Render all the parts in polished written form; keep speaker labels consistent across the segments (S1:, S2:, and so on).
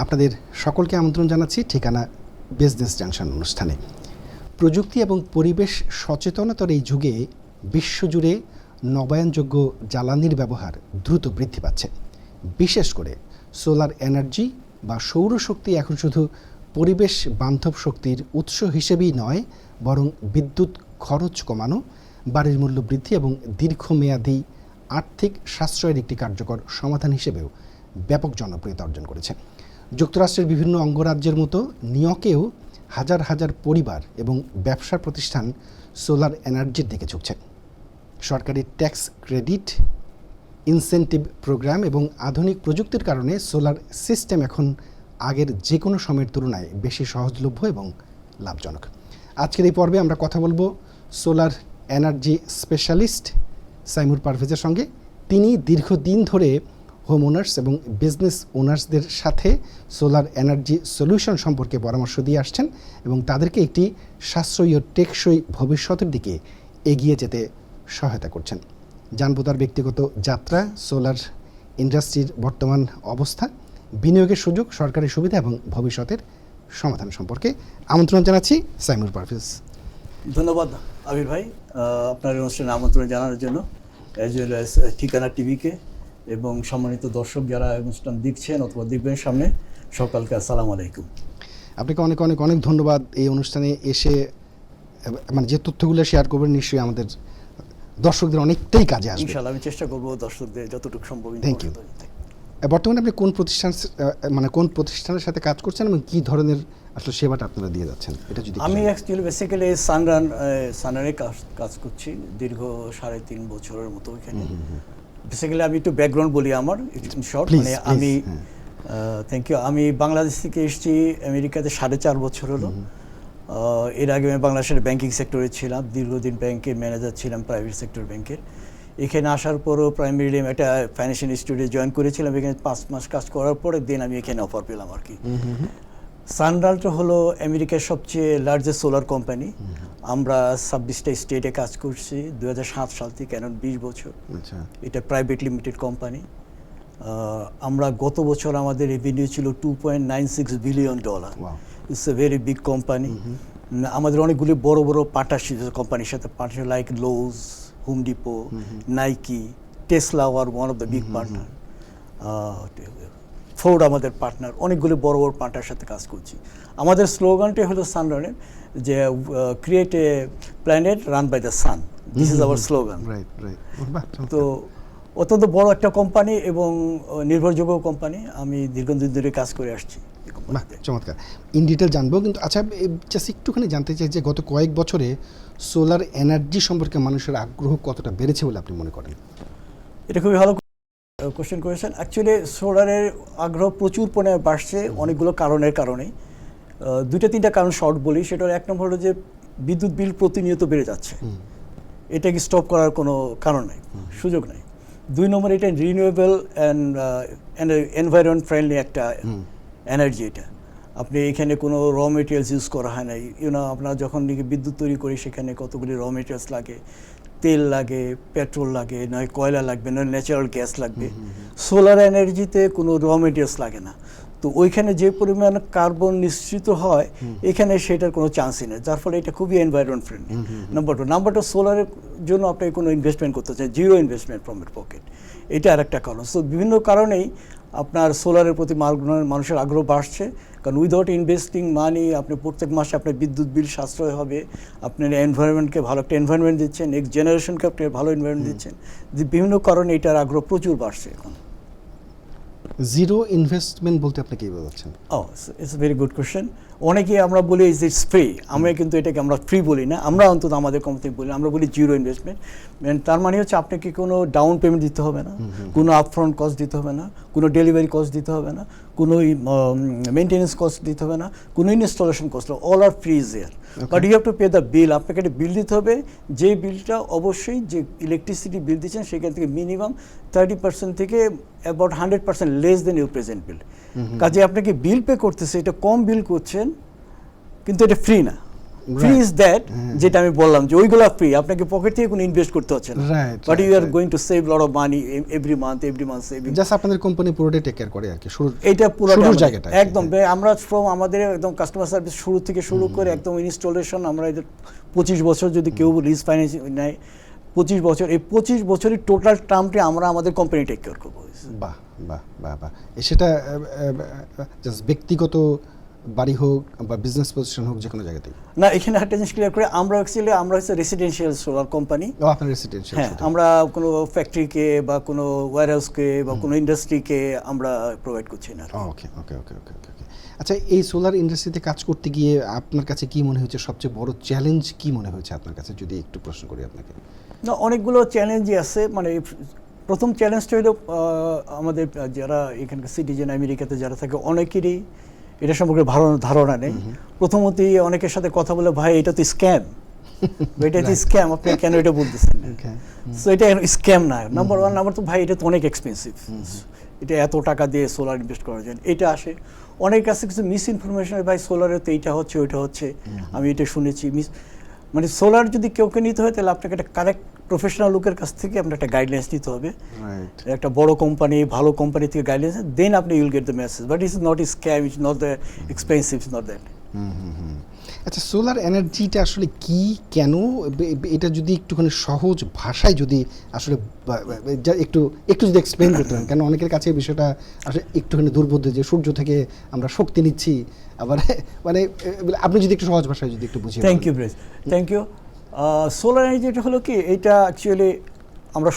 S1: আপনাদের সকলকে আমন্ত্রণ জানাচ্ছি ঠিকানা বিজনেস জাংশন অনুষ্ঠানে। প্রযুক্তি এবং পরিবেশ সচেতনতার এই যুগে বিশ্বজুড়ে নবায়নযোগ্য জ্বালানির ব্যবহার দ্রুত বৃদ্ধি পাচ্ছে। বিশেষ করে সোলার এনার্জি বা সৌরশক্তি এখন শুধু পরিবেশ বান্ধব শক্তির উৎস হিসেবেই নয়, বরং বিদ্যুৎ খরচ কমানো, বাড়ির মূল্য বৃদ্ধি এবং দীর্ঘমেয়াদী আর্থিক সাশ্রয়ের একটি কার্যকর সমাধান হিসেবেও ব্যাপক জনপ্রিয়তা অর্জন করেছে। যুক্তরাষ্ট্রের বিভিন্ন অঙ্গরাজ্যের মতো নিউইয়র্কেও হাজার হাজার পরিবার এবং ব্যবসা প্রতিষ্ঠান সোলার এনার্জির দিকে ঝুঁকছে। সরকারি ট্যাক্স ক্রেডিট, ইনসেন্টিভ প্রোগ্রাম এবং আধুনিক প্রযুক্তির কারণে সোলার সিস্টেম এখন আগের যে কোনো সময়ের তুলনায় বেশি সহজলভ্য এবং লাভজনক। আজকের এই পর্বে আমরা কথা বলবো সোলার এনার্জি স্পেশালিস্ট সাইমুর পারভেজের সঙ্গে। তিনি দীর্ঘদিন ধরে হোম ওনার্স এবং বিজনেস ওনার্সদের সাথে সোলার এনার্জি সলিউশন সম্পর্কে পরামর্শ দিয়ে আসছেন এবং তাদেরকে একটি সাশ্রয়ী ও টেকসই ভবিষ্যতের দিকে এগিয়ে যেতে সহায়তা করছেন। জানবো তার ব্যক্তিগত যাত্রা, সোলার ইন্ডাস্ট্রির বর্তমান অবস্থা, বিনিয়োগের সুযোগ, সরকারি সুবিধা এবং ভবিষ্যতের সমাধান সম্পর্কে। আমন্ত্রণ জানাচ্ছি সাইমুর পারভেজ।
S2: ধন্যবাদ আবির ভাই, আপনার অনুষ্ঠানে আমন্ত্রণ জানানোর জন্য, অ্যাজ ওয়েল অ্যাজ ঠিকানা টিভিকে এবং সম্মানিত দর্শক যারা অনুষ্ঠান দেখছেন অথবা দেখবেন সামনে, সকালকে আসসালামু আলাইকুম।
S1: আপনাকে অনেক অনেক অনেক ধন্যবাদ এই অনুষ্ঠানে এসে, মানে যে তথ্যগুলো শেয়ার করবেন নিশ্চয়ই আমাদের দর্শকদের অনেকটাই কাজে আসবে।
S2: ইনশাআল্লাহ আমি চেষ্টা করব দর্শকদের যতটুকু সম্ভব।
S1: Thank you. বর্তমানে আপনি কোন প্রতিষ্ঠানের সাথে কাজ করছেন এবং কী ধরনের আসলে সেবাটা আপনারা দিয়ে যাচ্ছেন, এটা যদি?
S2: আমি অ্যাকচুয়ালি বেসিক্যালি সানরানে কাজ করছি দীর্ঘ 3.5 বছরের মতো এখানে। বেসিক্যালি আমি একটু ব্যাকগ্রাউন্ড বলি আমার শর্ট, মানে আমি থ্যাংক ইউ, আমি বাংলাদেশ থেকে এসেছি আমেরিকাতে 4.5 বছর হলো। এর আগে আমি বাংলাদেশের ব্যাংকিং সেক্টরে ছিলাম, দীর্ঘদিন ব্যাংকের ম্যানেজার ছিলাম, প্রাইভেট সেক্টর ব্যাংকের। এখানে আসার পরও প্রাইমারিলি একটা ফাইন্যান্সিয়াল ইনস্টিটিউটে জয়েন করেছিলাম। এখানে 5 মাস কাজ করার পরে দেন আমি এখানে অফার পেলাম আর কি। সানরালটা হলো আমেরিকার সবচেয়ে লার্জেস্ট সোলার কোম্পানি। আমরা 26টা স্টেটে কাজ করছি 2007 সাল থেকে, এখন 20 বছর। এটা প্রাইভেট লিমিটেড কোম্পানি। আমরা গত বছর আমাদের রেভিনিউ ছিল $2.96 billion. It's a very big company. আমাদের অনেকগুলি বড় বড় পার্টনারশিপ কোম্পানির সাথে, partner like Lowe's, Home Depot, Nike, Tesla আর one of the big partner, Ford আমাদের পার্টনার, অনেকগুলি বড় বড় পার্টনার সাথে কাজ করছি। আমাদের স্লোগানটাই হলো সানরানের, যে create a planet run by the sun, this is our slogan. তো অত্যন্ত বড় একটা কোম্পানি এবং নির্ভরযোগ্য কোম্পানি। আমি দীর্ঘদিন ধরে কাজ করে আসছি।
S1: চমৎকার, ইন ডিটেল জানবো, কিন্তু আচ্ছা জাস্ট একটুখানি জানতে চাই যে গত কয়েক বছরে সোলার এনার্জি সম্পর্কে মানুষের আগ্রহ কতটা বেড়েছে বলে আপনি মনে করেন?
S2: এটা খুবই ভালো কোশ্চেন করেছেন। অ্যাকচুয়ালি সোলারের আগ্রহ প্রচুর পরিমাণে বাড়ছে অনেকগুলো কারণের কারণেই। 2-3টা কারণ শর্ট বলি। সেটার এক নম্বর হলো যে বিদ্যুৎ বিল প্রতিনিয়ত বেড়ে যাচ্ছে, এটাকে স্টপ করার কোনো কারণ নেই, সুযোগ নেই। 2 নম্বর, এটা রিনিউয়েবল অ্যান্ড এনভায়রনমেন্ট ফ্রেন্ডলি একটা এনার্জি। এটা আপনি এখানে কোনো র মেটেরিয়ালস ইউজ করা হয় নাই। আপনারা যখন বিদ্যুৎ তৈরি করি সেখানে কতগুলি র মেটেরিয়ালস লাগে, তেল লাগে, পেট্রোল লাগে, নয় কয়লা লাগবে, নয় ন্যাচারাল গ্যাস লাগবে। সোলার এনার্জিতে কোনো র মেটেরিয়ালস লাগে না। তো ওইখানে যে পরিমাণ কার্বন নিঃসৃত হয় এখানে সেটার কোনো চান্সই নেই, যার ফলে এটা খুবই এনভায়রনমেন্ট ফ্রেন্ডলি। নাম্বার 2 সোলারের জন্য আপনি কোনো ইনভেস্টমেন্ট করতে চান, জিরো ইনভেস্টমেন্ট ফ্রম এর পকেট, এটা আর একটা কারণ। সো বিভিন্ন কারণেই আপনার সোলারের প্রতি মানুষের আগ্রহ বাড়ছে। কারণ উইদাউট ইনভেস্টিং মানি আপনি প্রত্যেক মাসে আপনার বিদ্যুৎ বিল সাশ্রয় হবে, আপনার এনভায়রনমেন্টকে ভালো একটা এনভায়রনমেন্ট দিচ্ছেন, নেক্সট জেনারেশনকে আপনি ভালো এনভায়রনমেন্ট দিচ্ছেন। বিভিন্ন কারণে এটার আগ্রহ প্রচুর বাড়ছে এখন।
S1: জিরো ইনভেস্টমেন্ট বলতে আপনি কি বোঝাচ্ছেন?
S2: It's very good question. অনেকেই আমরা বলি ইটস ফ্রি, আমরা কিন্তু এটাকে আমরা ফ্রি বলি না, আমরা অন্তত আমাদের কোম্পানি বলি, আমরা বলি জিরো ইনভেস্টমেন্ট। তার মানে হচ্ছে আপনাকে কোনো ডাউন পেমেন্ট দিতে হবে না, কোনো আপফ্রন্ট কস্ট দিতে হবে না, কোনো ডেলিভারি কস্ট দিতে হবে না, কোনো মেনটেন্যান্স কস্ট দিতে হবে না, কোনো installation cost, all are free is there. But you have to pay the bill. আপনাকে একটা বিল দিতে হবে, যে বিলটা অবশ্যই যে ইলেকট্রিসিটি বিল দিচ্ছেন সেখান থেকে মিনিমাম 30% থেকে about 100% less than your present bill. কাজে আপনাকে বিল পে করতেছে, এটা কম বিল করছেন কিন্তু এটা ফ্রি না। ফ্রি ইজ দ্যাট,
S1: হ্যাঁ।
S2: যেটা আমি বললাম যে ওইগুলা ফ্রি, আপনাকে পকেট থেকে কোনো ইনভেস্ট করতে হচ্ছে না,
S1: Right,
S2: but you are
S1: right.
S2: Going to save lot of money every month saving.
S1: Just আপনাদের কোম্পানি পুরোটাই টেক কেয়ার করে আর কি,
S2: এটা পুরো
S1: শুরুর জায়গাটা
S2: একদম আমরা ফ্রম আমাদের একদম কাস্টমার সার্ভিস শুরু থেকে শুরু করে একদম ইনস্টলেশন, আমরা এদের 25 বছর যদি কেউ লিজ ফাইন্যান্স নেয় 25 বছর, এই 25 বছরের টোটাল টার্মটি আমরা আমাদের কোম্পানি টেক কেয়ার করবো।
S1: বাহ বাহ বাহ বাহ। সেটা জাস্ট ব্যক্তিগত বাড়ি হোক বা বিজনেস পজিশন হোক, যে কোনো জায়গাতেই?
S2: না, এখানে একটা জিনিস ক্লিয়ার করে, আমরা অ্যাকচুয়ালি আমরা হচ্ছে রেসিডেন্সিয়াল সোলার কোম্পানি।
S1: ও, আপনার রেসিডেন্সিয়াল?
S2: হ্যাঁ, আমরা কোনো ফ্যাক্টরিকে বা কোনো ওয়্যারহাউসকে বা কোনো ইন্ডাস্ট্রিকে আমরা প্রোভাইড করছি না।
S1: ওকে ওকে ওকে ওকে ওকে। আচ্ছা, এই সোলার ইন্ডাস্ট্রিতে কাজ করতে গিয়ে আপনার কাছে কি মনে হয়েছে, সবচেয়ে বড় চ্যালেঞ্জ কি মনে হয়েছে আপনার কাছে, যদি একটু প্রশ্ন করি আপনাকে?
S2: না, অনেকগুলো চ্যালেঞ্জই আছে। মানে প্রথম চ্যালেঞ্জটা হলো আমাদের যারা এখানকার সিটিজেন আমেরিকাতে যারা থাকে অনেকেরই এটা সম্পর্কে ভালো ধারণা নেই। প্রথমতই অনেকের সাথে কথা বলে, ভাই এটা তো স্ক্যাম, এটা তো স্ক্যাম, আপনি কেন এটা বলতেছেন? সো এটা স্ক্যাম না, নাম্বার ওয়ান। নাম্বার টু, ভাই এটা তো অনেক এক্সপেন্সিভ, এটা এত টাকা দিয়ে সোলার ইনভেস্ট করা যায়। এটা আসে অনেক কাছে কিছু মিস ইনফরমেশন, ভাই সোলারে তো এইটা হচ্ছে ওইটা হচ্ছে, আমি এটা শুনেছি। মানে সোলার যদি কেউকে নিতে হয় তাহলে আপনাকে একটা কারেক্ট প্রফেশনাল লোকের কাছ থেকে আপনার একটা গাইডলাইন্স নিতে হবে, একটা বড় কোম্পানি ভালো কোম্পানি থেকে গাইডলাইন্স, দেন আপনি ইউল get the message. But it's not scam, it's not the expensive, it's not that.
S1: আচ্ছা, সোলার এনার্জিটা আসলে কি, কেন, এটা যদি একটুখানি সহজ ভাষায় যদি আসলে একটু একটু যদি এক্সপ্লেন করতেন, কেন অনেকের কাছে এই বিষয়টা আসলে একটুখানি দুর্বোধ্য যে সূর্য থেকে আমরা শক্তি নিচ্ছি, আবার মানে আপনি যদি একটু সহজ ভাষায় যদি একটু বুঝিয়ে।
S2: থ্যাংক ইউ ব্রেস, থ্যাংক ইউ। সোলার এনার্জিটা হলো কি, এটা অ্যাকচুয়ালি আমরা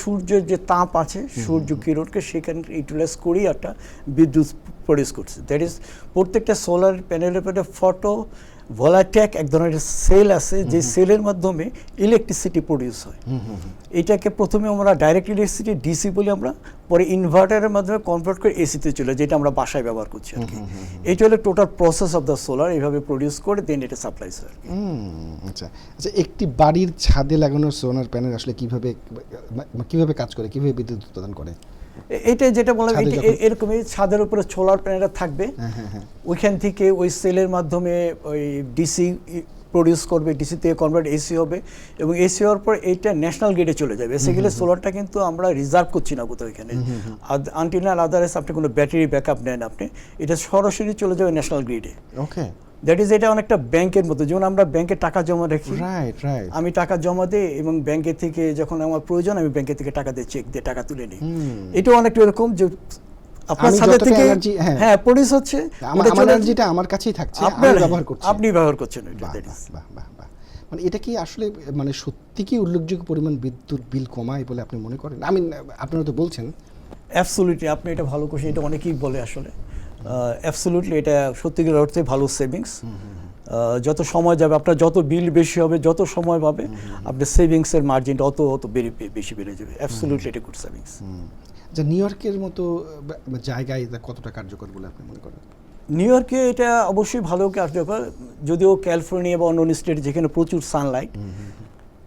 S2: সূর্যের যে তাপ আছে, সূর্য কিরণকে সেখানে ইউটিলাইজ করেই একটা বিদ্যুৎ প্রডিউস করছে। দ্যাট ইজ, প্রত্যেকটা সোলার প্যানেলের পরে ফটো ভোল্টাইক এক ধরনের সেল আছে, যে সেলের মাধ্যমে ইলেকট্রিসিটি প্রডিউস হয়। এটাকে প্রথমে আমরা ডাইরেক্ট ইলেকট্রিসিটি ডিসি বলি, আমরা পরে ইনভার্টারের মাধ্যমে কনভার্ট করে এসিতে চলে, যেটা আমরা বাসায় ব্যবহার করছি আর কি। এইটা হলো total process of the solar, এইভাবে প্রডিউস করে দেন এটা সাপ্লাইস হয়।
S1: আচ্ছা আচ্ছা, একটি বাড়ির ছাদে লাগানো সোলার প্যানেল আসলে কিভাবে কাজ করে, কিভাবে বিদ্যুৎ উৎপাদন করে?
S2: এটা যেটা বললাম, এরকমই ছাদের উপরে সোলার প্যানেলটা থাকবে, ওইখান থেকে ওই সেলের মাধ্যমে ওই ডিসি প্রডিউস করবে, ডিসি থেকে কনভার্ট এসি হবে, এবং এসি হওয়ার পর এইটা ন্যাশনাল গ্রিডে চলে যাবে। বেসিক্যালি সোলারটা কিন্তু আমরা রিজার্ভ করছি না কোথাও এখানে, আনটিল না আদারওয়াইজ আপনি কোনো ব্যাটারি ব্যাকআপ নেন, আপনি এটা সরাসরি চলে যাবে ন্যাশনাল গ্রিডে।
S1: ওকে,
S2: দ্যাট ইজ, এটা অনেকটা ব্যাংকের মতো, যেমন আমরা ব্যাংকে টাকা জমা রাখি, আমি টাকা জমা দিই এবং ব্যাংকের থেকে যখন আমার প্রয়োজন আমি ব্যাংকের থেকে টাকা দিয়ে চেক দিয়ে টাকা তুলে নিই। এটাও অনেকটা এরকম যে আপনার সাথে থেকে হ্যাঁ প্রডিউস হচ্ছে,
S1: আমার এনার্জিটা আমার কাছেই থাকছে, আমি ব্যবহার করছি,
S2: আপনি ব্যবহার করছেন।
S1: মানে এটা কি আসলে মানে সত্যি কি উল্লেখযোগ্য পরিমাণ বিদ্যুৎ বিল কমায় বলে আপনি মনে করেন? আমি, আপনারা তো বলছেন।
S2: অ্যাবসলিউটলি, আপনি এটা ভালো কোশ্চেন, এটা অনেকেই বলে আসলে। অ্যাবসলিউটলি এটা সত্যিকার অর্থে ভালো সেভিংস। যত সময় যাবে আপনার, যত বিল বেশি হবে, যত সময় পাবে আপনার সেভিংসের মার্জিনটা অত বেশি বেড়ে যাবে। অ্যাবসলিউটলি এটা গুড সেভিংস।
S1: যে নিউ ইয়র্কের মতো জায়গায় এটা কতটা কার্যকর বলে আপনি মনে করেন?
S2: নিউ ইয়র্কে এটা অবশ্যই ভালো কার্যকর, যদিও ক্যালিফোর্নিয়া বা অন্য স্টেট যেখানে প্রচুর সানলাইট,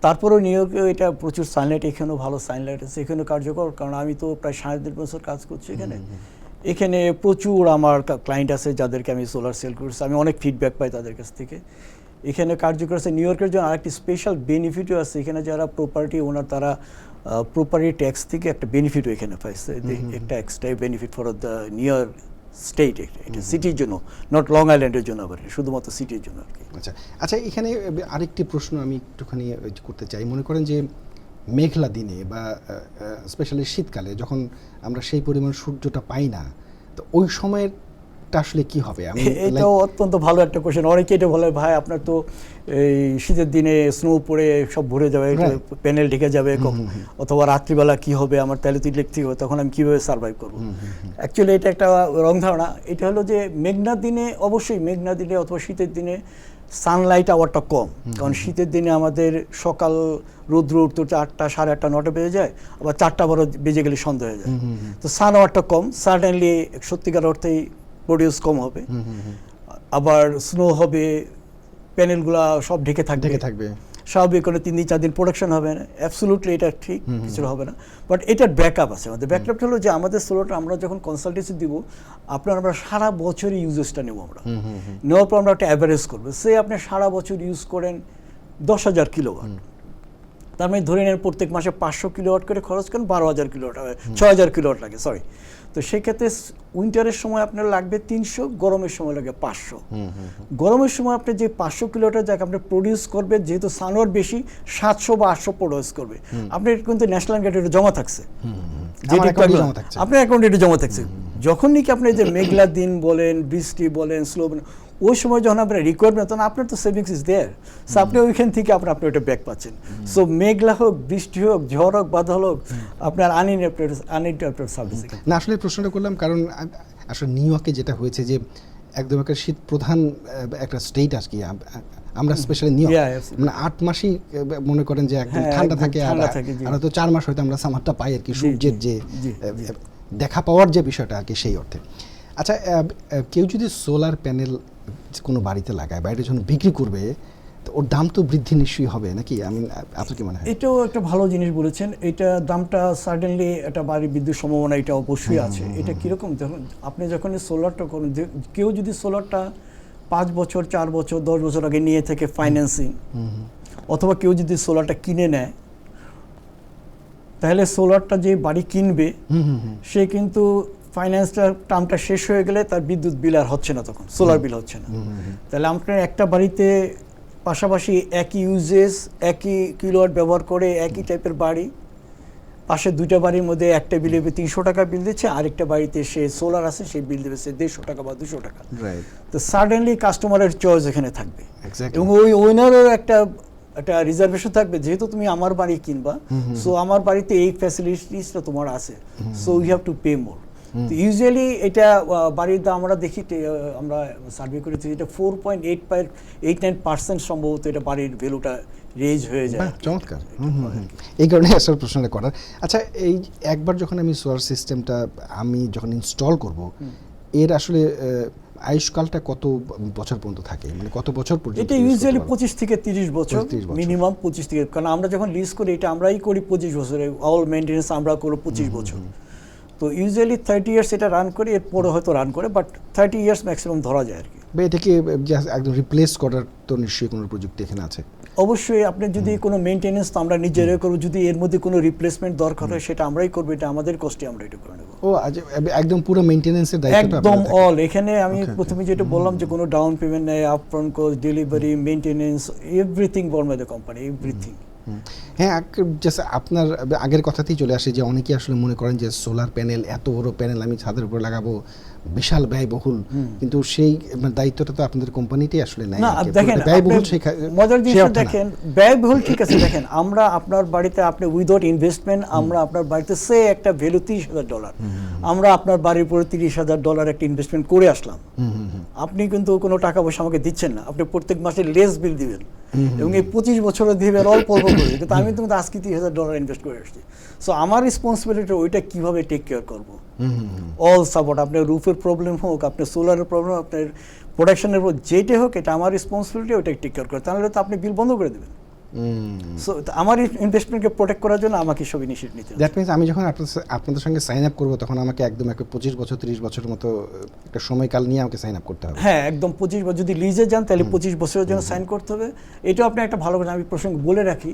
S2: তারপরেও নিউ ইয়র্কে এটা প্রচুর সানলাইট, এখানেও ভালো সানলাইট আছে, এখানেও কার্যকর। কারণ আমি তো প্রায় 3.5 বছর কাজ করছি এখানে, এখানে প্রচুর আমার ক্লায়েন্ট আছে যাদেরকে আমি সোলার সেল করছি, আমি অনেক ফিডব্যাক পাই তাদের কাছ থেকে। এখানে কার্যকর আছে। নিউ ইয়র্কের জন্য আরেকটি স্পেশাল বেনিফিটও আছে, এখানে যারা প্রপার্টি ওনার তারা প্রপার্টি ট্যাক্স থেকে একটা বেনিফিটও এখানে পাইছে, একটা extra benefit for the new York state, এটা সিটির জন্য, নট লং আইল্যান্ডের জন্য, আবার শুধুমাত্র সিটির জন্য আর কি।
S1: আচ্ছা আচ্ছা, এখানে আরেকটি প্রশ্ন আমি একটুখানি করতে চাই। মনে করেন যে মেঘলা দিনে বা স্পেশালি শীতকালে যখন আমরা সেই পরিমাণ সূর্যটা পাই না, তো ওই সময়টা আসলে কি হবে?
S2: এটাও অত্যন্ত ভালো একটা কোশ্চেন। অনেকে এটা বলে, ভাই আপনার তো এই শীতের দিনে স্নো পড়ে সব ভরে যাবে, প্যানেল ঢেকে যাবে, অথবা রাত্রিবেলা কি হবে আমার, তাহলে তো ইলেকট্রিক হবে, তখন আমি কীভাবে সার্ভাইভ করবো? অ্যাকচুয়ালি এটা একটা রং ধারণা। এটা হলো যে মেঘনার দিনে, অবশ্যই মেঘনা দিনে অথবা শীতের দিনে সানলাইট আওয়ারটা কম, কারণ শীতের দিনে আমাদের সকাল রৌদ্র উঠতে 8টা, 8:30, 9টা বেজে যায়, আবার 4টা 12 বেজে গেলে সন্ধ্যা হয়ে যায়। তো সান আওয়ারটা কম, সার্টেনলি সত্যিকার অর্থেই প্রডিউস কম হবে। আবার স্নো হবে, প্যানেলগুলা সব ঢেকে থাকবে। স্বাভাবিক কোনো 3 দিন 4 দিন প্রোডাকশন হবে না, অ্যাবসলিউটলি এটা ঠিক, কিছু হবে না। বাট এটার ব্যাকআপ আছে। আমাদের ব্যাকআপটা হলো যে আমাদের সোলারটা আমরা যখন কনসালটেন্সি দিব, আমরা সারা বছরই ইউজেসটা নেব। আমরা নেওয়ার পর আমরা একটা অ্যাভারেজ করবো। সে আপনি সারা বছর ইউজ করেন 10,000 কিলোওয়াট, তার মানে ধরে নেন প্রত্যেক মাসে 500 কিলোওয়াট করে খরচ করেন, 12,000 কিলোওয়াট, 6,000 কিলোওয়াট লাগে, সরি। তো সেক্ষেত্রে উইন্টারের সময় আপনার লাগবে 300, গরমের সময় লাগে 500। গরমের সময় আপনি যে 500 কিলোওয়াটের যাকে আপনি প্রডিউস করবে, যেহেতু সানওয়ার বেশি, 700 বা 800 প্রডিউস করবে। আপনার কিন্তু ন্যাশনাল গ্রিডে এটা জমা থাকছে, আপনার অ্যাকাউন্টে এটা জমা থাকছে। যখন নাকি আপনি যে মেঘলা দিন বলেন, বৃষ্টি বলেন, স্লো বলেন, ওই সময় যখন আপনার রিকোয়ারমেন্ট, তখন আপনার তো সেভিংস ইজ দেয়ার। সো আপনি ওইখান থেকে আপনি ওটা ব্যাক পাচ্ছেন। সো মেঘলা হোক, বৃষ্টি হোক, ঝড় হোক, বাদল হোক, আপনার আনইন্টারাপ্টেড সার্ভিস।
S1: না, আসলে প্রশ্নটা করলাম কারণ আসলে নিউ ইয়র্কে যেটা হয়েছে যে একদম একটা শীত প্রধান একটা স্টেট আর কি। আমরা স্পেশালি নিউ ইয়র্ক মানে 8 মাসই মনে করেন যে একদম ঠান্ডা থাকে, আর তো 4 মাস হয়তো আমরা সামারটা পাই আর কি, সূর্যের যে দেখা পাওয়ার যে বিষয়টা আর কি, সেই অর্থে। আচ্ছা, কেউ যদি সোলার প্যানেল কোনো বাড়িতে লাগায়, বাড়িটা যখন বিক্রি করবে, তো ওর দাম তো বৃদ্ধি নিশ্চয়ই হবে নাকি? আপনার কি মনে হয়?
S2: এটাও একটা ভালো জিনিস বলেছেন। এটা দামটা সাডেনলি একটা বাড়ি বিদ্যুৎ সম্ভাবনা এটা অবশ্যই আছে। এটা কীরকম, আপনি যখন সোলারটা করেন, কেউ যদি সোলারটা 5 বছর, 4 বছর, 10 বছর আগে নিয়ে থেকে ফাইন্যান্সিং, অথবা কেউ যদি সোলারটা কিনে নেয়, তাহলে সোলারটা যে বাড়ি কিনবে সে কিন্তু ফাইন্যান্সটা টার্মটা শেষ হয়ে গেলে তার বিদ্যুৎ বিল আর হচ্ছে না, তখন সোলার বিল হচ্ছে না। তাহলে আপনার একটা বাড়িতে পাশাপাশি একই ইউজেস, একই কিলোওয়াট ব্যবহার করে একই টাইপের বাড়ি, পাশে 2টা বাড়ির মধ্যে একটা বিল 300 টাকা বিল দিচ্ছে, আরেকটা বাড়িতে সে সোলার আছে, সে বিল দেবে সে 150 টাকা বা 200 টাকা। তো সাডেনলি কাস্টমারের চয়েস এখানে থাকবে, এবং ওই ওনারও একটা রিজার্ভেশন থাকবে, যেহেতু তুমি আমার বাড়ি কিনবা, সো আমার বাড়িতে এই ফ্যাসিলিটিসটা তোমার আছে, so you have to pay more. তো ইউজুয়ালি এটা বাড়ির দাম আমরা দেখি, আমরা সার্ভে করেছি, এটা 4.89% সম্ভবত এটা বাড়ির ভ্যালুটা রেজ হয়ে যায়।
S1: চমৎকার। এই কারণে আসলে প্রশ্নটা করার। আচ্ছা, এই একবার যখন আমি সোলার সিস্টেমটা যখন ইনস্টল করব, এর আসলে আয়ুষ্কালটা কত বছর পর্যন্ত থাকে, মানে কত বছর পর্যন্ত?
S2: এটা ইউজুয়ালি 25 থেকে 30 বছর, মিনিমাম 25 থেকে, কারণ আমরা যখন লিজ করি এটা আমরাই করি 25 বছরে, অল মেইনটেনেন্স আমরা করব 25 বছর। তো ইউজুয়ালি 30 ইয়ার্স এটা রান করে, এরপরে হয়তো রান করে, বাট 30 ইয়ার্স ম্যাক্সিমাম ধরা যায় আর কি।
S1: এটাকে একদম রিপ্লেস করার তো নিশ্চয়ই কোনো প্রযুক্তি এখানে আছে?
S2: অবশ্যই। আপনি যদি কোনো মেইনটেনেন্স তো আমরা নিজেরাই করবো, যদি এর মধ্যে কোনো রিপ্লেসমেন্ট দরকার হয় সেটা আমরাই করবো, এটা আমাদের কষ্টে আমরা এটা করে নেব।
S1: ও একদম পুরো মেইনটেনেন্সের দায়িত্বটা
S2: একদম অল। এখানে আমি প্রথমে যেটা বললাম যে কোনো ডাউন পেমেন্ট নেই, upfront cost, delivery, maintenance, everything borne by the company, everything.
S1: হ্যাঁ, আপনার আগের কথাতেই চলে আসে যে অনেকেই আসলে মনে করেন যে সোলার প্যানেল, এত বড় প্যানেল আমি ছাদের উপর লাগাবো, বিশাল ব্যয়বহুল, কিন্তু সেই দায়িত্বটা তো আপনাদের কোম্পানিতেই আসলে নেয়।
S2: না, দেখেন ব্যয়বহুল, মজার জিনিস দেখেন, ব্যয়বহুল ঠিক আছে। দেখেন আমরা আপনার বাড়িতে, আপনি উইদাউট ইনভেস্টমেন্ট, আমরা আপনার বাড়িতে সে একটা ভ্যালু $30,000, আমরা আপনার বাড়ির উপরে $30,000 একটা ইনভেস্টমেন্ট করে আসলাম। আপনি কিন্তু কোনো টাকা পয়সা আমাকে দিচ্ছেন না, আপনি প্রত্যেক মাসে লেস বিল দিবেন, এবং এই 25 বছরে দিবেন অল্প অল্প করে, কিন্তু আমি কিন্তু আজকে $30,000 ইনভেস্ট করে আসছি। সো আমার রেসপন্সিবিলিটি ওইটা কিভাবে টেক কেয়ার করবো, অল সাপোর্ট। আপনার রুফের প্রবলেম হোক, আপনার সোলারের প্রবলেম, আপনার প্রোডাকশনের যেটাই হোক, এটা আমার রেসপন্সিবিলিটি, ওইটা টেক কেয়ার করে, তাহলে তো আপনি বিল বন্ধ করে দেবেন। সো আমার ইনভেস্টমেন্টকে প্রোটেক্ট করার জন্য আমাকে সব ইনিশিয়েটিভ নিতে হবে।
S1: দ্যাট মিন্স আমি যখন আপনাদের সঙ্গে সাইন আপ করবো, তখন আমাকে একদম 25 বছর 30 বছরের মতো একটা সময়কাল নিয়ে আমাকে সাইন আপ করতে হবে?
S2: হ্যাঁ, একদম 25 বছর। যদি লিজে যান তাহলে 25 বছরের জন্য সাইন করতে হবে। এটাও আপনি একটা ভালো কথা আমি প্রসঙ্গ বলে রাখি,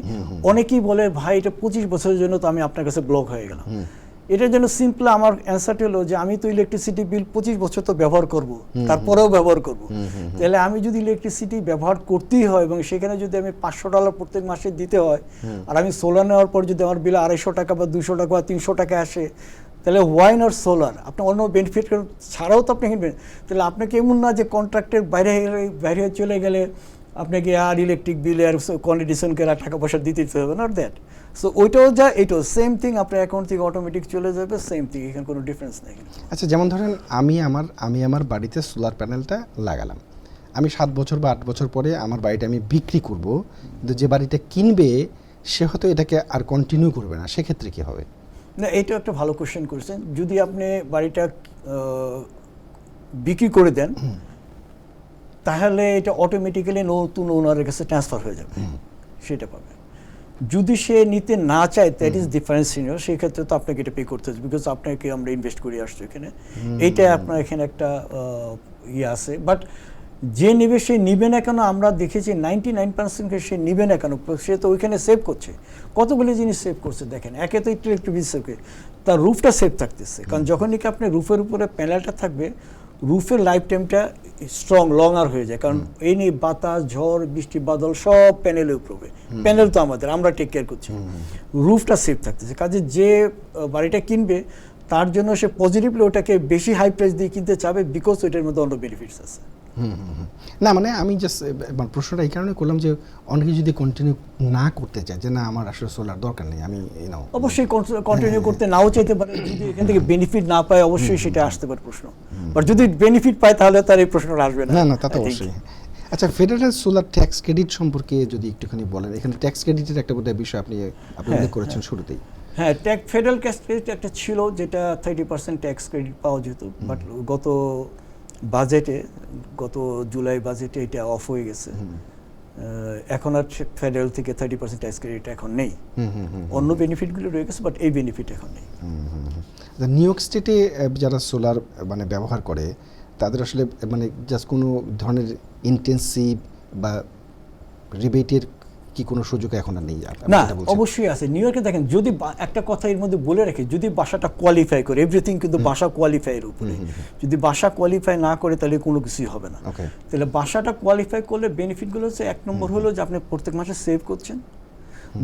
S2: অনেকেই বলে ভাই এটা 25 বছরের জন্য তো আমি আপনার কাছে ব্লক হয়ে গেলাম। এটার জন্য সিম্পল আমার অ্যান্সারটি হলো যে আমি তো ইলেকট্রিসিটি বিল 25 বছর তো ব্যবহার করব, তারপরেও ব্যবহার করব। তাহলে আমি যদি ইলেকট্রিসিটি ব্যবহার করতেই হয়, এবং সেখানে যদি আমি $500 প্রত্যেক মাসে দিতে হয়, আর আমি সোলার নেওয়ার পর যদি আমার বিল 250 টাকা বা 200 টাকা বা 300 টাকা আসে, তাহলে ওয়াই নট সোলার? আপনি অন্য বেনিফিট ছাড়াও তো আপনি কিনবেন। তাহলে আপনাকে এমন না যে কন্ট্রাক্টের বাইরে চলে গেলে আপনাকে আর ইলেকট্রিক বিলে আর কন্ডিশন করে টাকা পয়সা দিতে হবে, নট দ্যাট। সো ওইটাও যা এটাও সেম থিং, আপনার অ্যাকাউন্ট থেকে অটোমেটিক চলে যাবে, সেম থিং, এখানে কোনো ডিফারেন্স নেই।
S1: আচ্ছা, যেমন ধরেন আমি আমার বাড়িতে সোলার প্যানেলটা লাগালাম, আমি 7 বছর বা 8 বছর পরে আমার বাড়িটা আমি বিক্রি করব, কিন্তু যে বাড়িটা কিনবে সে হয়তো এটাকে আর কন্টিনিউ করবে না, সেক্ষেত্রে কি হবে?
S2: না, এইটা একটা ভালো কোশ্চেন করেছেন। যদি আপনি বাড়িটা বিক্রি করে দেন, তাহলে এটা অটোমেটিক্যালি নতুন ওনারের কাছে ট্রান্সফার হয়ে যাবে। সেটা পাবে। যদি সে নিতে না চায় দ্যাট ইজ ডিফারেন্ট সিনিয়র, সেই ক্ষেত্রে তো আপনাকে এটা পে করতে হবে, বিকজ আপনাকে আমরা ইনভেস্ট করে আসছি এখানে, এইটাই আপনার এখানে একটা ইয়ে আছে। বাট যে নেবে সে নিবে না কেন, আমরা দেখেছি 99% সে নিবে না কেন, সে তো ওইখানে সেভ করছে, কতগুলি জিনিস সেভ করছে দেখেন। একে তো ইলেকট্রিক বিল সেভ করে, তার রুফটা সেভ থাকতেছে, কারণ যখন নাকি আপনার রুফের উপরে প্যানেলটা থাকবে, রুফের লাইফ টাইমটা স্ট্রং লঙ্গার হয়ে যায়, কারণ এই নিয়ে বাতাস ঝড় বৃষ্টি বাদল সব প্যানেলের উপর হবে, প্যানেল তো আমাদের, আমরা টেক কেয়ার করছি, রুফটা সেভ থাকতেছে। কাজে যে বাড়িটা কিনবে তার জন্য সে পজিটিভলি ওটাকে বেশি হাই প্রাইস দিয়ে কিনতে চাবে, বিকজ ওইটার মধ্যে অন্য বেনিফিটস আছে।
S1: না মানে আমি জাস্ট প্রশ্নটা এই কারণে করলাম যে অনেকে যদি কন্টিনিউ না করতে চায়, যে না আমার আসলে সোলার দরকার নেই, আমি
S2: অবশ্যই কন্টিনিউ করতে নাও চাইতে পারে, যদি এখান থেকে বেনিফিট না পায় অবশ্যই সেটা আসতে পারে প্রশ্ন, বাট যদি বেনিফিট পায় তাহলে তার এই প্রশ্নটা আসবে না।
S1: না তা তো অবশ্যই। আচ্ছা, ফেডারেল সোলার ট্যাক্স ক্রেডিট সম্পর্কে যদি একটুখানি বলেন, এখানে ট্যাক্স ক্রেডিটের একটা বোধহয় বিষয় আপনি উল্লেখ করেছেন শুরুতেই।
S2: হ্যাঁ, ফেডারেল ট্যাক্স ক্রেডিট একটা ছিল, যেটা 30% ট্যাক্স ক্রেডিট পাওয়া যেত, বাট গত জুলাই বাজেটে এটা অফ হয়ে গেছে। এখন আর ফেডারেল থেকে 30% ট্যাক্স ক্রেডিট এখন নেই, অন্য বেনিফিটগুলো রয়ে গেছে, বাট এই বেনিফিট এখন নেই।
S1: নিউ ইয়র্ক স্টেটে যারা সোলার মানে ব্যবহার করে তাদের আসলে মানে জাস্ট কোনো ধরনের ইন্টেন্সিভ বা রিবেটের কি কোনো সুযোগ এখন আর নেই?
S2: না, অবশ্যই আছে। নিউ ইয়র্কে দেখেন, যদি একটা কথা এর মধ্যে বলে রাখি, যদি বাসাটা কোয়ালিফাই করে, এভরিথিং কিন্তু বাসা কোয়ালিফাইয়ের উপরে, যদি বাসা কোয়ালিফাই না করে তাহলে কোনো কিছুই হবে না। তাহলে বাসাটা কোয়ালিফাই করলে বেনিফিটগুলো হচ্ছে, এক নম্বর হলো যে আপনি প্রত্যেক মাসে সেভ করছেন,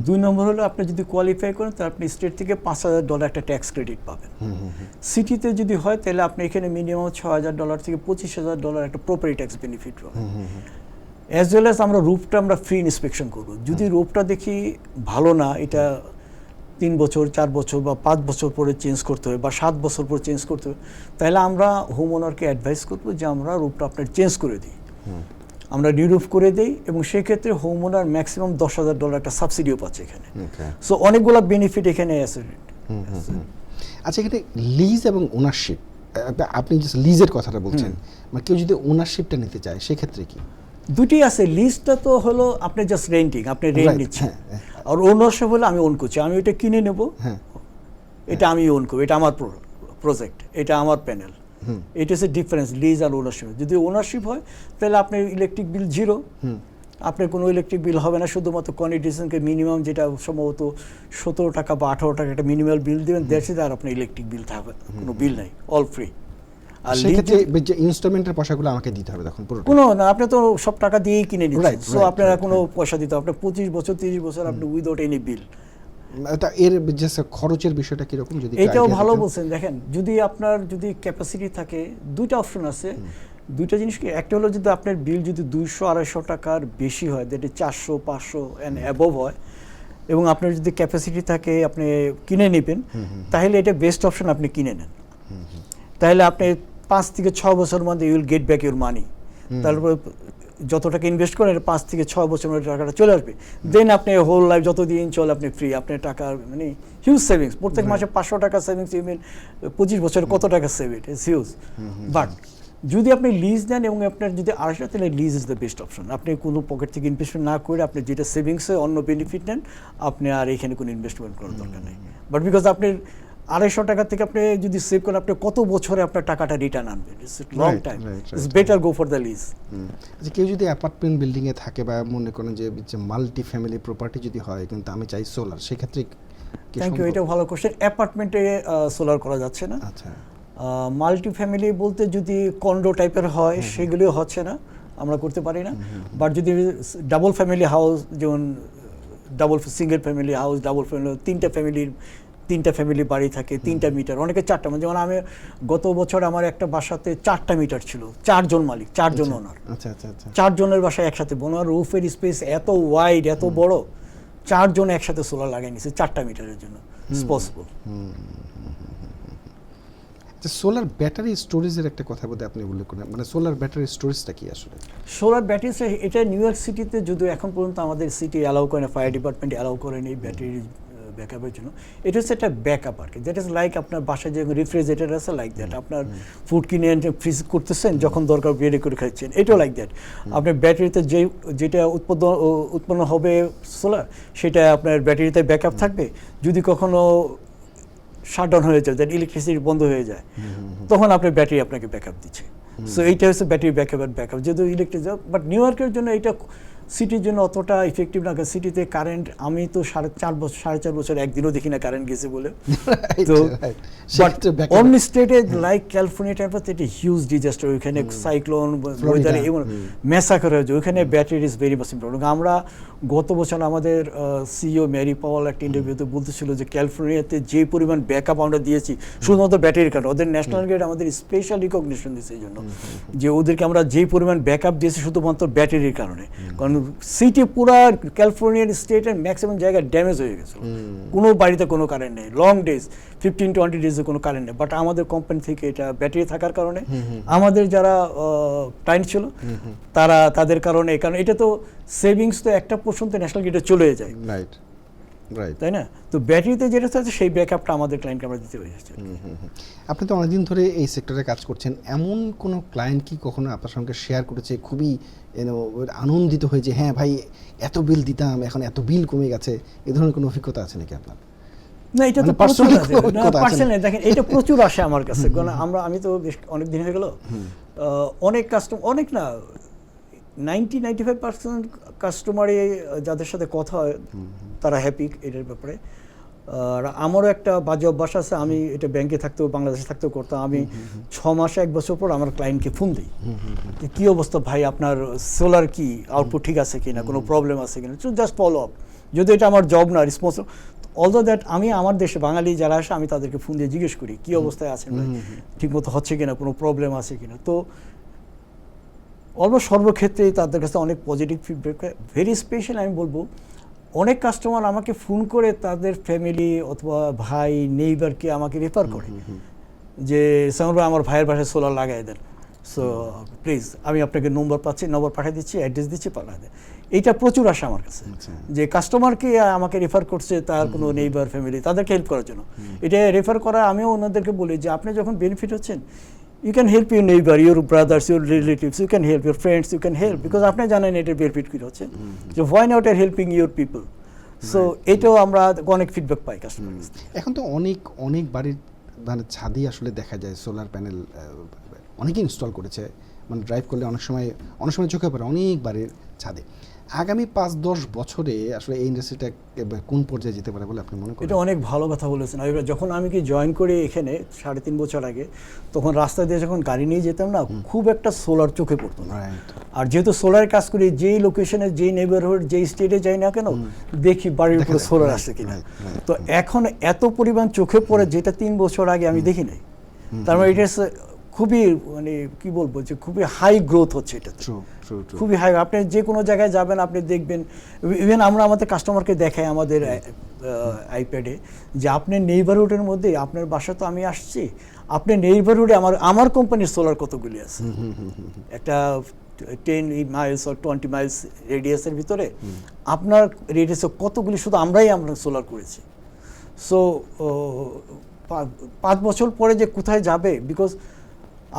S2: 2 নম্বর হলো আপনি যদি কোয়ালিফাই করেন তাহলে আপনি স্টেট থেকে $5,000 একটা ট্যাক্স ক্রেডিট পাবেন। সিটিতে যদি হয় তাহলে আপনি এখানে মিনিমাম $6,000 থেকে $25,000 একটা প্রপার্টি ট্যাক্স বেনিফিট পাবেন। অ্যাজ ওয়েল অ্যাজ আমরা রুফটা আমরা ফ্রি ইন্সপেকশন করব, যদি রুফটা দেখি ভালো না, এটা 3 বছর 4 বছর বা 5 বছর পরে চেঞ্জ করতে হবে বা 7 বছর পরে চেঞ্জ করতে হবে, তাহলে আমরা হোম ওনারকে অ্যাডভাইস করবো যে আমরা রুফটা আপনার চেঞ্জ করে দিই, আমরা রিরুফ করে দেই, এবং সেক্ষেত্রে হোম ওনার ম্যাক্সিমাম $10,000 একটা সাবসিডিও পাচ্ছে এখানে। সো অনেকগুলো বেনিফিট এখানে আছে।
S1: আচ্ছা, এখানে লিজ এবং ওনারশিপ, আপনি জাস্ট লিজের কথাটা বলছেন, মানে কেউ যদি ওনারশিপটা নিতে চায় সেক্ষেত্রে কি?
S2: দুটি আছে। লিজটা তো হলো আপনি জাস্ট রেন্টিং, আপনি রেন্ট নিচ্ছেন, আর ওনারশিপ হলো আমি ওন করছি, আমি এটা কিনে নেব, এটা আমি ওন করবো, এটা আমার প্রজেক্ট, এটা আমার প্যানেল, এটা হচ্ছে ডিফারেন্স লিজ আর ওনারশিপ। যদি ওনারশিপ হয় তাহলে আপনার ইলেকট্রিক বিল 0, আপনার কোনো ইলেকট্রিক বিল হবে না, শুধুমাত্র কনিডিশনকে মিনিমাম যেটা সম্ভবত $17 বা $18 একটা মিনিমাম বিল দেবেন, দ্যাটস ইট, আর আপনার ইলেকট্রিক বিল থাকবে, কোনো বিল নাই, অল ফ্রি।
S1: আর সেক্ষেত্রে যে ইনস্টলমেন্টের পয়সাগুলো আমাকে দিতে হবে তখন পুরো?
S2: কোনো না, আপনি তো সব টাকা দিয়েই কিনে নিচ্ছেন, সো আপনারা কোনো পয়সা দিতে হবে, আপনার 25 বছর 30 বছর আপনি উইদাউট এনি বিল।
S1: এটা এর যে খরচের বিষয়টা কিরকম? যদি
S2: এটাও ভালো বলছেন। দেখেন, যদি আপনার যদি ক্যাপাসিটি থাকে, দুইটা অপশন আছে, দুইটা জিনিস কি, একটা হলো যদি আপনার বিল যদি 200-250 টাকার বেশি হয়, যেটা 400-500 অ্যান্ড অ্যাবভ হয়, এবং আপনার যদি ক্যাপাসিটি থাকে আপনি কিনে নেবেন, তাহলে এটা বেস্ট অপশন, আপনি কিনে নেন, তাহলে আপনি 5 থেকে 6 বছর মধ্যে you will get back your money. তারপর যত টাকা ইনভেস্ট করেন 5 থেকে 6 বছর মধ্যে টাকাটা চলে আসবে, দেন আপনি হোল লাইফ যতদিন চলে আপনি ফ্রি, আপনার টাকা মানে হিউজ সেভিংস, প্রত্যেক মাসে $500 সেভিংস, ইউ মিন 25 বছরে কত টাকা save, it is huge. But যদি আপনি লিজ নেন এবং আপনার যদি আড়াইশো, তাহলে lease is the best option, আপনি কোনো পকেট থেকে ইনভেস্টমেন্ট না করে আপনি যেটা সেভিংসে অন্য বেনিফিট নেন, আপনি আর এখানে কোনো ইনভেস্টমেন্ট করার দরকার নেই। বাট বিকজ আপনি $250 থেকে আপনি যদি সেভ করেন, আপনি কত বছরে আপনার টাকাটা রিটার্ন আনবেন, it's long time, it's better go for the lease.
S1: আচ্ছা, কেউ যদি অ্যাপার্টমেন্ট বিল্ডিংয়ে থাকে বা মনে করেন যে মাল্টি ফ্যামিলি প্রপার্টি যদি হয়, কিন্তু আমি চাই সোলার, সেক্ষেত্রে
S2: থ্যাংক ইউ, এটা ভালো কোশ্চেন। অ্যাপার্টমেন্টে সোলার করা যাচ্ছে না।
S1: আচ্ছা,
S2: মাল্টি ফ্যামিলি বলতে যদি কন্ডো টাইপের হয় সেগুলিও হচ্ছে না, আমরা করতে পারি না। বাট যদি ডাবল ফ্যামিলি হাউস, যেমন single family house, double family, 3টা ফ্যামিলি বাড়ি থাকে, 3টা মিটার, অনেকে 4টা, যেমন আমি গত বছর আমার একটা বাসাতে 4টা মিটার ছিল, 4 জন মালিক, 4 জন ওনার, 4 জনের বাসায় একসাথে, ওনার রুফের স্পেস এত ওয়াইড, এত বড়, 4 জন একসাথে সোলার লাগাই নিছে 4টা মিটারের জন্য, ইটস পসিবল।
S1: সোলার ব্যাটারি স্টোরেজের একটা কথা বলতে আপনি উল্লেখ করেন, মানে সোলার ব্যাটারি স্টোরেজটা কি আসলে?
S2: সোলার ব্যাটারি, এটা নিউ ইয়র্ক সিটিতে যদিও এখন পর্যন্ত আমাদের সিটি অ্যালাউ করে না, ফায়ার ডিপার্টমেন্ট অ্যালাউ করেনি ব্যাটারি ব্যাকআপের জন্য। এটা হচ্ছে একটা ব্যাকআপ আর কি, দ্যাট ইজ লাইক আপনার বাসায় যে রেফ্রিজারেটর আছে লাইক দ্যাট, আপনার ফুড কিনে এনে ফ্রিজ করতেছেন, যখন দরকার বেড়ে করে খাচ্ছেন, এটাও লাইক দ্যাট। আপনার ব্যাটারিতে যেটা উৎপন্ন হবে সোলার, সেটা আপনার ব্যাটারিতে ব্যাকআপ থাকবে। যদি কখনো শাটডাউন হয়ে যায়, দ্যাট ইলেকট্রিসিটি বন্ধ হয়ে যায়, তখন আপনার ব্যাটারি আপনাকে ব্যাকআপ দিচ্ছে। সো এইটা হচ্ছে ব্যাটারি ব্যাকআপ যেহেতু ইলেকট্রিক। বাট নিউ ইয়র্কের জন্য এটা সিটির জন্য অতটা ইফেক্টিভ না, কারণ সিটিতে কারেন্ট, আমি তো 4.5 বছর একদিনও দেখি না কারেন্ট গেছে বলে। তো অন্য স্টেটে লাইক ক্যালিফোর্নিয়া টাইপ এটা হিউজ ডিজাস্টার, ওইখানে সাইক্লোন ওয়েদারে ম্যাসাকার হয়ে যায়, ওইখানে battery is very much important. আমরা গত বছর আমাদের সিইও ম্যারি পাওয়াল একটা ইন্টারভিউতে বলতেছিল যে ক্যালিফোর্নিয়াতে যে পরিমাণ ব্যাকআপ আমরা দিয়েছি শুধুমাত্র ব্যাটারির কারণে, ওদের ন্যাশনাল গ্রিড আমাদের স্পেশাল রিকগনিশন দিয়েছে এই জন্য যে ওদেরকে আমরা যে পরিমাণ ব্যাকআপ দিয়েছি শুধুমাত্র ব্যাটারির কারণে। কারণ সিটি পুরা ক্যালিফোর্নিয়ার স্টেটের ম্যাক্সিমাম জায়গা ড্যামেজ হয়ে গেছে, কোনো বাড়িতে কোনো কারেন্ট নেই, লং ডেজ 15-20 ডেজে কোনো কারেন্ট নেই। বাট আমাদের কোম্পানি থেকে এটা ব্যাটারি থাকার কারণে আমাদের যারা ক্লায়েন্ট ছিল তারা তাদের কারণে, কারণ এটা তো সেভিংস তো একটা পোর্শন তো ন্যাশনাল গ্রিডে চলে যায়, তাই না? তো ব্যাটারিতে যেটা আছে সেই ব্যাকআপটা আমাদের ক্লায়েন্টকে আমরা দিতে হয়েছে।
S1: আপনি তো অনেকদিন ধরে এই সেক্টরে কাজ করছেন, এমন কোনো ক্লায়েন্ট কি কখনো আপনার সঙ্গে শেয়ার করেছে খুবই আনন্দিত হয়ে যে হ্যাঁ ভাই এত বিল দিতাম এখন এত বিল কমে গেছে, এ ধরনের কোনো অভিজ্ঞতা আছে নাকি আপনার?
S2: না, এটা তো পার্সোনাল দেখেন, এটা প্রচুর আসে আমার কাছে, কারণ আমি তো বেশ অনেক দিন হয়ে গেল, অনেক কাস্টমার, অনেক না 90-95% কাস্টমারই যাদের সাথে কথা হয় তারা হ্যাপি এটার ব্যাপারে। আর আমারও একটা বাজে অভ্যাস আছে, আমি এটা ব্যাংকে থাকতেও বাংলাদেশে থাকতেও করতাম, আমি 6 মাসে 1 বছর পর আমার ক্লায়েন্টকে ফোন দিই, কী অবস্থা ভাই, আপনার সোলার কি আউটপুট ঠিক আছে কিনা, কোনো প্রবলেম আছে কিনা, জাস্ট ফলো আপ। যদি এটা আমার জব না, রেসপন্সিবল, অলদো দ্যাট আমি আমার দেশে বাঙালি যারা আসে আমি তাদেরকে ফোন দিয়ে জিজ্ঞেস করি কী অবস্থায় আছেন ভাই, ঠিকমতো হচ্ছে কিনা, কোনো প্রবলেম আছে কিনা। তো অলমোস্ট সর্বক্ষেত্রেই তাদের কাছে অনেক পজিটিভ ফিডব্যাক। ভেরি স্পেশাল আমি বলবো, অনেক কাস্টমার আমাকে ফোন করে তাদের ফ্যামিলি অথবা ভাই নেইবারকে আমাকে রেফার করে যে সামর ভাই আমার ভাইয়ের বাসায় সোলার লাগাই দেন, সো প্লিজ আমি আপনাকে নম্বর পাঠিয়ে দিচ্ছি, অ্যাড্রেস দিচ্ছি, পাঠিয়ে দেন। এইটা প্রচুর আসে আমার কাছে, যে কাস্টমারকে আমাকে রেফার করছে তার কোনো নেইবার ফ্যামিলি, তাদেরকে হেল্প করার জন্য। এটা রেফার করা আমিও ওনাদেরকে বলি যে আপনি যখন বেনিফিট হচ্ছেন, you can help your neighbor, your brothers, your relatives, you can help your friends, you can help, because আপনি জানেন এটার বেনিফিট কী হচ্ছে, যে why not are helping your people. So এটাও আমরা অনেক ফিডব্যাক পাই কাস্টমার।
S1: এখন তো অনেক বাড়ির মানে ছাদই আসলে দেখা যায় সোলার প্যানেল অনেকে ইনস্টল করেছে, মানে ড্রাইভ করলে অনেক সময় চোখে পড়ে অনেক বাড়ির ছাদে। আগামী 5-10 বছরে আসলে এই ইন্ডাস্ট্রিটা কোন পর্যায়ে যেতে পারে বলে আপনি মনে করেন?
S2: এটা অনেক ভালো কথা বলেছেন। যখন আমি কি জয়েন করি এখানে 3.5 বছর আগে, তখন রাস্তা দিয়ে যখন গাড়ি নিয়ে যেতাম না, খুব একটা সোলার চোখে পড়তো না। আর যেহেতু সোলার কাজ করি, যেই লোকেশনে, যেই নেইবারহুড, যেই স্টেটে যাই না কেন, দেখি বাড়ির উপরে সোলার আসছে কিনা। তো এখন এত পরিমাণ চোখে পড়ে, যেটা 3 বছর আগে আমি দেখি নাই। তার মানে এটা খুবই, মানে কি বলবো, যে খুবই হাই গ্রোথ হচ্ছে এটা, খুবই হাই। আপনি যে কোনো জায়গায় যাবেন আপনি দেখবেন, ইভেন আমরা আমাদের কাস্টমারকে দেখাই আমাদের আইপ্যাডে, যে আপনার নেইবারহুডের মধ্যে, আপনার বাসা তো আমি আসছি, আপনার নেইবারহুডে আমার কোম্পানির সোলার কতগুলি আছে, একটা 10 মাইলস or 20 মাইলস রেডিয়াসের ভিতরে আপনার রেডিয়াসে কতগুলি শুধু আমরা সোলার করেছি। সো 5 বছর পরে যে কোথায় যাবে, বিকজ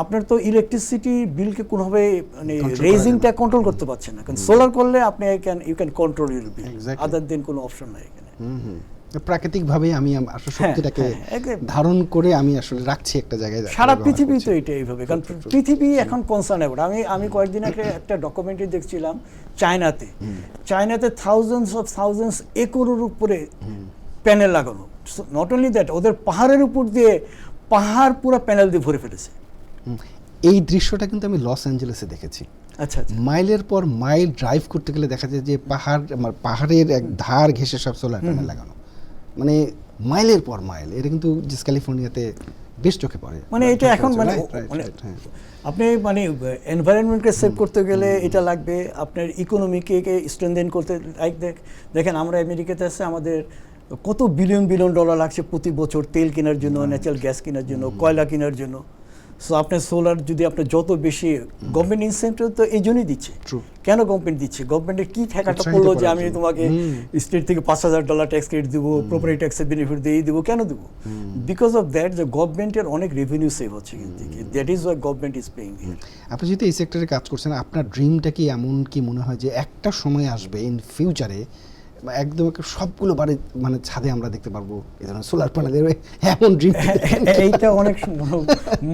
S2: আপনার তো ইলেকট্রিসিটি বিলকে কোনোভাবে মানে রেজিংটা কন্ট্রোল করতে পারছেন না, কারণ সোলার করলে আপনি ইউ ক্যান কন্ট্রোল ইউর বিল, আদার দেন কোনো অপশন নাই এখানে।
S1: প্রাকৃতিকভাবে আমি আসলে শক্তিটাকে ধারণ করে আমি আসলে রাখছি একটা জায়গায়।
S2: সারা পৃথিবী তো এটা এইভাবে, কারণ পৃথিবী এখন কনসার্ন অ্যাবাউট। আমি কয়েকদিন আগে একটা ডকুমেন্টারি দেখছিলাম, চায়নাতে থাউজেন্ডস একরের উপরে প্যানেল লাগানো। নট অনলি দ্যাট, ওদের পাহাড়ের উপর দিয়ে পাহাড় পুরো প্যানেল দিয়ে ভরে ফেলেছে।
S1: এই দৃশ্যটা কিন্তু আমি লস অ্যাঞ্জেলেসে দেখেছি।
S2: আচ্ছা,
S1: মাইলের পর মাইল ড্রাইভ করতে গেলে দেখা যায় যে পাহাড়ের এক ধার ঘেঁষে সব সোলার প্যানেল লাগানো, মানে মাইলের পর মাইল। এটা কিন্তু ক্যালিফোর্নিয়াতে বেশ চোখে পড়ে।
S2: মানে এটা এখন মানে আপনি মানে এনভায়রনমেন্টকে সেভ করতে গেলে এটা লাগবে, আপনার ইকোনমিকে স্ট্রেনথেন করতে। দেখেন আমরা আমেরিকাতে আছে, আমাদের কত বিলিয়ন ডলার লাগছে প্রতি বছর তেল কেনার জন্য, ন্যাচারাল গ্যাস কেনার জন্য, কয়লা কেনার জন্য। সো আপনার সোলার যদি আপনার যত বেশি গভর্নমেন্ট ইনসেন্টিভ তো এই জন্যই দিচ্ছে।
S1: True.
S2: কেন গভর্নমেন্ট দিচ্ছে? গভর্নমেন্টের কি ঠেকাটা
S1: উৎসাহিত
S2: করলো যে
S1: করার
S2: আমি
S1: জন্য।
S2: তোমাকে স্টেট থেকে $5,000 ট্যাক্স ক্রেডিট দেবো, প্রপার্টি ট্যাক্সের বেনিফিট দিয়ে দেবো, কেন দেবো? বিকজ অফ দ্যাট যে গভর্নমেন্টের অনেক রেভিনিউ সেভ হচ্ছে কিন্তু, that is Y government is paying here.
S1: আপনি যদি এই সেক্টরে কাজ করছেন, আপনার ড্রিমটা কি এমন কি মনে হয় যে একটা সময় আসবে ইন ফিউচারে একদম সবগুলো বাড়ি মানে ছাদে আমরা দেখতে পারবো এই ধরনের সোলার প্যানেলের এমন ড্রিম?
S2: এইটা অনেক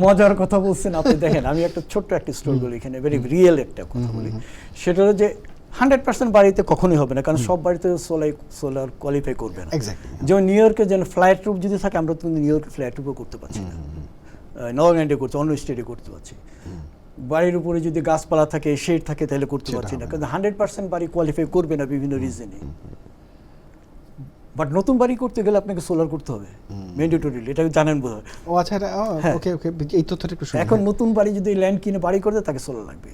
S2: মজার কথা বলছেন আপনি। দেখেন, আমি একটা ছোট্ট একটা স্টোরি বলি এখানে, ভেরি রিয়েল একটা কথা বলি। সেটা হলো যে 100% বাড়িতে কখনোই হবে না, কারণ সব বাড়িতে সোলার কোয়ালিফাই করবে না।
S1: এক্স্যাক্টলি।
S2: যেমন নিউ ইয়র্কে যেন ফ্ল্যাট রুফ যদি থাকে, আমরা তো নিউ ইয়র্কে ফ্ল্যাট রুফও করতে পারছি না, নগাল্যান্ডে করছি, অন্য স্টেটে করতে পারছি। বাড়ির উপরে যদি গাছপালা থাকে, শেড থাকে, তাহলে করতে পারছি না, কারণ 100% বাড়ি কোয়ালিফাই করবে না বিভিন্ন রিজনে। বাট নতুন বাড়ি করতে গেলে আপনাকে সোলার করতে হবে ম্যান্ডেটরিলি, এটা জানেন বোধহয়।
S1: ও আচ্ছা,
S2: হ্যাঁ।
S1: ওকে ওকে, এই তথ্যটা একটু শুনুন।
S2: এখন নতুন বাড়ি যদি ল্যান্ড কিনে বাড়ি করতে, তাকে সোলার লাগবে।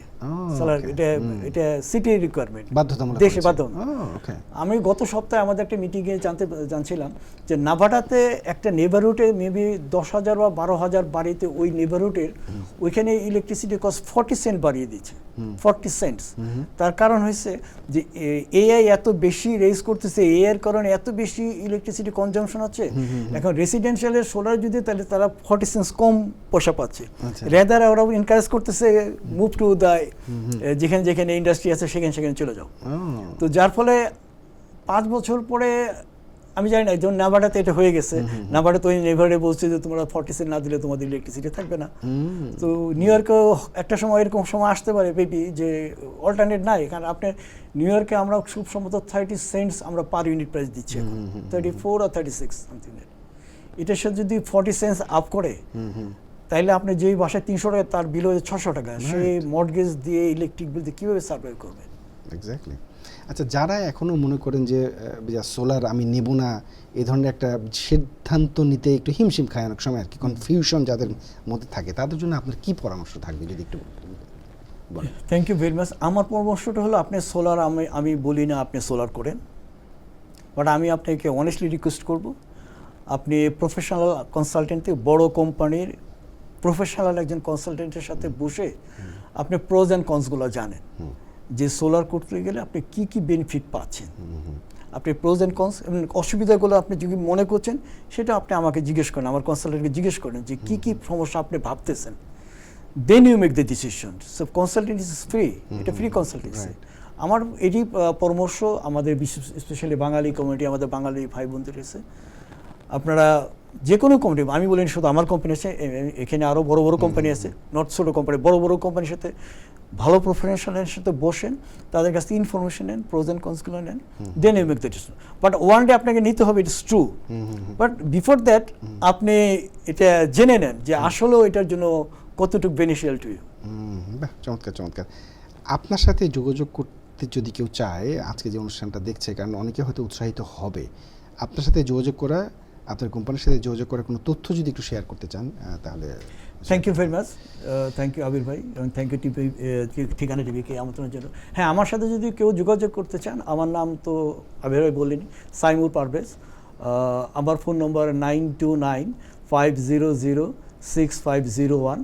S2: Solar
S1: okay.
S2: এটা সিটি রিকোয়ারমেন্ট,
S1: বাধ্যতামূলক
S2: দেশে
S1: করেছে।
S2: বাধ্যতামূলক।
S1: ওকে।
S2: আমি গত সপ্তাহে আমাদের একটা মিটিংয়ে জানছিলাম যে নাভাডাতে একটা নেবারহুডে মেবি 10,000 বা 12,000 বাড়িতে, ওই নেবারহুডের ওইখানে ইলেকট্রিসিটি কস্ট 40 সেন্ট বাড়িয়ে দিচ্ছে, 40 সেন্টস। তার কারণ হয়েছে যে এআই এত বেশি রেজ করতেছে, এআই এর কারণে এত বেশি ইলেকট্রিসিটি কনজাম্পশন হচ্ছে। এখন রেসিডেন্সিয়ালের সোলার যদি, তাহলে তারা 40 সেন্টস কম পয়সা পাচ্ছে। রেদার ওরা এনকারেজ করতেছে মুভ টু দ্য, যেখানে যেখানে ইন্ডাস্ট্রি আছে সেখানে সেখানে চলে যাও। তো যার ফলে 5 বছর পরে, আমি জানি না, যেমন নাভাডাতে এটা হয়ে গেছে। নাভাডা তো ওই নেভারে বলছে যে তোমরা 40 সেন্ট না দিলে তোমাদের ইলেকট্রিসিটি থাকবে না। তো নিউ ইয়র্কেও একটা সময় এরকম সময় আসতে পারে বেবি, যে অল্টারনেট নাই। কারণ আপনার নিউ ইয়র্কে আমরা খুব সম্ভবত 30 সেন্টস আমরা পার ইউনিট প্রাইস দিচ্ছি এখন, 34 or 36 সামথিং। এটার সাথে যদি 40 সেন্টস আপ করে, তাইলে আপনি যেই বাসায় 300 টাকা, তার বিল হয়ে 600 টাকা। সেই মর্টগেজ দিয়ে, ইলেকট্রিক বিল দিয়ে কীভাবে সার্ভাইভ করবে?
S1: এক্স্যাক্টলি। আচ্ছা, যারা এখনো মনে করেন যে সোলার আমি নেব না, এই ধরনের একটা সিদ্ধান্ত নিতে একটু হিমশিম খায় অনেক সময় আর কি, কনফিউশন যাদের মধ্যে থাকে, তাদের জন্য আপনার কি পরামর্শ থাকবে যদি একটু বলেন?
S2: Thank you very much. আমার পরামর্শটা হলো, আপনি সোলার, আমি বলি না আপনি সোলার করেন, বাট আমি আপনাকে অনেস্টলি রিকোয়েস্ট করব, আপনি প্রফেশনাল কনসালটেন্ট থেকে, বড় কোম্পানির প্রফেশনাল একজন কনসালটেন্টের সাথে বসে আপনি প্রোজ অ্যান্ড কনসগুলো জানেন, যে সোলার করতে গেলে আপনি কি কি বেনিফিট পাচ্ছেন। আপনি প্রোজ অ্যান্ড কনস এবং অসুবিধাগুলো আপনি যদি মনে করছেন, সেটা আপনি আমাকে জিজ্ঞেস করেন, আমার কনসালটেন্টকে জিজ্ঞেস করেন যে কি কি সমস্যা আপনি ভাবতেছেন। Then you make the decision. So consultant is free, এটা ফ্রি কনসালটেন্সি। আমার এটি পরামর্শ আমাদের স্পেশালি বাঙালি কমিউনিটি, আমাদের বাঙালি ভাই বোনদের রয়েছে, আপনারা যে কোনো কোম্পানি, আমি বলিনি শুধু আমার কোম্পানি আছে, এখানে আরও বড় বড় কোম্পানি আছে, নট ছোটো কোম্পানি, বড় বড় কোম্পানির সাথে, ভালো প্রফেশনালের সাথে বসেন, তাদের কাছ থেকে ইনফরমেশন নেন, প্রোজ অ্যান্ড কনসগুলো নেন, then you make the decision. But one day আপনাকে নিতে হবে, it is true, but before that আপনি এটা জেনে নেন যে আসলেও এটার জন্য কতটুকু বেনিফিশিয়াল টু ইউ।
S1: বাহ, চমৎকার চমৎকার। আপনার সাথে যোগাযোগ করতে যদি কেউ চায়, আজকে যে অনুষ্ঠানটা দেখছে, কারণ অনেকে হয়তো উৎসাহিত হবে, আপনার সাথে যোগাযোগ করা, আপনার কোম্পানির সাথে যোগাযোগ করার কোনো তথ্য যদি একটু শেয়ার করতে চান, তাহলে।
S2: Thank you very much, thank you Abir ভাই, এবং থ্যাংক ইউ ঠিকানা টিভিকে আমন্ত্রণের জন্য। হ্যাঁ, আমার সাথে যদি কেউ যোগাযোগ করতে চান, আমার নাম তো আবির ভাই বললেনি, সাইমুর পারভেজ। আমার ফোন নম্বর 9295006501।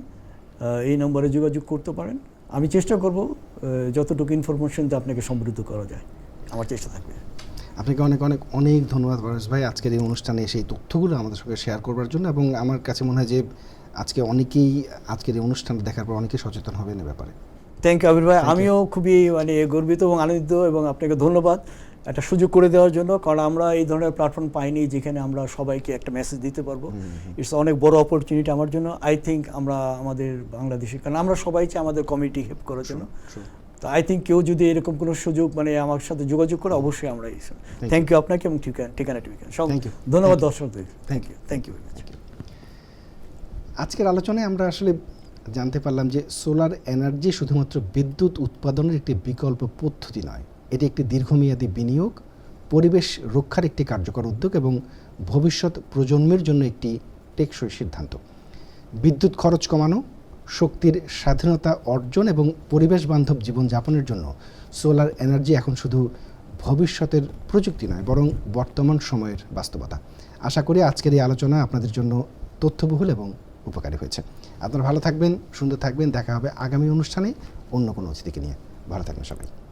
S2: এই নম্বরে যোগাযোগ করতে পারেন। আমি চেষ্টা করব যতটুকু ইনফরমেশন দিয়ে আপনাকে সমৃদ্ধ করা যায়, আমার চেষ্টা থাকবে।
S1: আপনাকে অনেক অনেক অনেক ধন্যবাদ পারভেজ ভাই, আজকের এই অনুষ্ঠানে এসে এই তথ্যগুলো আমাদের সঙ্গে শেয়ার করবার জন্য। এবং আমার কাছে মনে হয় যে আজকে অনেকেই আজকের এই অনুষ্ঠানটা দেখার পর অনেকেই সচেতন হবেন এ ব্যাপারে।
S2: থ্যাংক ইউ আবির ভাই, আমিও খুবই গর্বিত এবং আনন্দিত, এবং আপনাকে ধন্যবাদ একটা সুযোগ করে দেওয়ার জন্য, কারণ আমরা এই ধরনের প্ল্যাটফর্ম পাইনি যেখানে আমরা সবাইকে একটা মেসেজ দিতে পারবো। ইটস অনেক বড় অপরচুনিটি আমার জন্য। আই থিঙ্ক আমরা আমাদের বাংলাদেশে, কারণ আমরা সবাই চাই আমাদের কমিউনিটি হেল্প করার জন্য, তো আই থিঙ্ক কেউ যদি এরকম কোনো সুযোগ আমার সাথে যোগাযোগ করে, অবশ্যই আমরা। থ্যাংক ইউ আপনাকে এবং ঠিকানা টিভিকে ধন্যবাদ দর্শকদের। Thank you, thank you.
S1: আজকের আলোচনায় আমরা আসলে জানতে পারলাম যে সোলার এনার্জি শুধুমাত্র বিদ্যুৎ উৎপাদনের একটি বিকল্প পদ্ধতি নয়, এটি একটি দীর্ঘমেয়াদী বিনিয়োগ, পরিবেশ রক্ষার একটি কার্যকর উদ্যোগ এবং ভবিষ্যৎ প্রজন্মের জন্য একটি টেকসই সিদ্ধান্ত। বিদ্যুৎ খরচ কমানো, শক্তির স্বাধীনতা অর্জন এবং পরিবেশ বান্ধব জীবনযাপনের জন্য সোলার এনার্জি এখন শুধু ভবিষ্যতের প্রযুক্তি নয়, বরং বর্তমান সময়ের বাস্তবতা। আশা করি আজকের এই আলোচনা আপনাদের জন্য তথ্যবহুল এবং উপকারী হয়েছে। আপনারা ভালো থাকবেন, সুন্দর থাকবেন। দেখা হবে আগামী অনুষ্ঠানে অন্য কোনো অতিথিকে নিয়ে। ভালো থাকবেন সবাই।